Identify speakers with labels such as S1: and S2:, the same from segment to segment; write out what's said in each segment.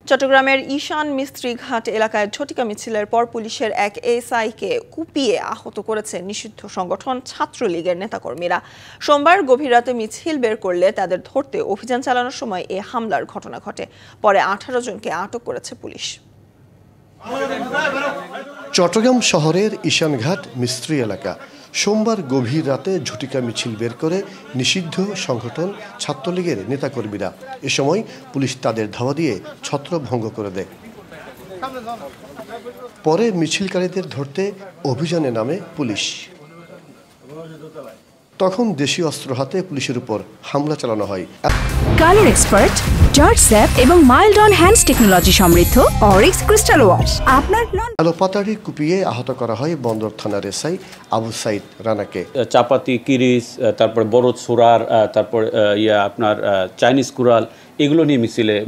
S1: চট্টগ্রামের ঈশান মিস্ত্রিঘাট এলাকায় ঝটিকা মিছিলের পর পুলিশের এক এসআইকে কুপিয়ে আহত করেছে নিষিদ্ধ সংগঠন ছাত্রলীগের নেতাকর্মীরা। সোমবার গভীর রাতে মিছিল বের করলে তাদের ধরতে অভিযান চালানোর সময় এ হামলার ঘটনা ঘটে। পরে 18 জনকে আটক করেছে পুলিশ।
S2: চট্টগ্রাম শহরের ঈশানঘাট মিস্ত্রি এলাকা সোমবার গভীর রাতে ঝটিকা মিছিল বের করে নিষিদ্ধ সংগঠন ছাত্রলীগের নেতাকর্মীরা। এ সময় পুলিশ তাদের ধাওয়া দিয়ে ছত্রভঙ্গ করে দেয়। পরে মিছিলকারীদের ধরতে অভিযানে নামে পুলিশ। তখন দেশীয় অস্ত্র হাতে পুলিশের উপর হামলা চালানো হয়।
S3: কালার এক্সপার্ট, জর্জ স্যাপ এবং মাইল্ড অন হ্যান্ডস টেকনোলজি সমৃদ্ধ অরিক্স ক্রিস্টাল ওয়াশ আপনার
S2: আলোপাতাড়ি কুপিয়ে আহত করা হয় বন্দর থানার এসআই আবু সাইদ রানাকে।
S4: চাপাতি, কিরিস, তারপর বড় ছোড়ার, তারপর আপনার চাইনিজ কুড়াল, এগুলো নিয়ে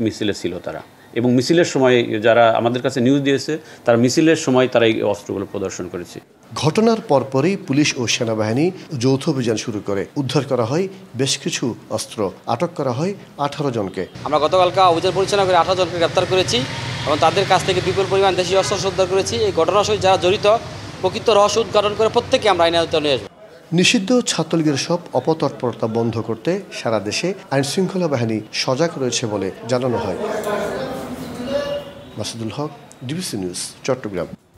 S4: মিছিলে ছিল তারা। এবং মিছিলের সময় যারা আমাদের কাছে নিউজ দিয়েছে তারা মিছিলের সময় তারা এই অস্ত্রগুলো প্রদর্শন করেছে।
S2: ঘটনার পরপরই পুলিশ ও সেনাবাহিনী যৌথ অভিযান শুরু করে উদ্ধার করা হয় বেশ কিছু অস্ত্র, আটক করা হয় 18 জনকে।
S5: আমরা গতকালকে অভিযান পরিচালনা করে 18 জনকে গ্রেপ্তার করেছি এবং তাদের কাছ থেকে বিপুল পরিমাণ দেশীয় অস্ত্র উদ্ধার করেছি। এই ঘটনার সঙ্গে যারা জড়িত প্রকৃত রহস্য উদ্ঘাটন করে প্রত্যেকে আমরা আইনের আওতায় নিয়ে আসবো।
S2: নিষিদ্ধ ছাত্রলীগের সব অপতৎপরতা বন্ধ করতে সারা দেশে আইনশৃঙ্খলা বাহিনী সজাগ রয়েছে বলে জানানো হয়। মাসুদুল হক, ডিবিসি নিউজ, চট্টগ্রাম।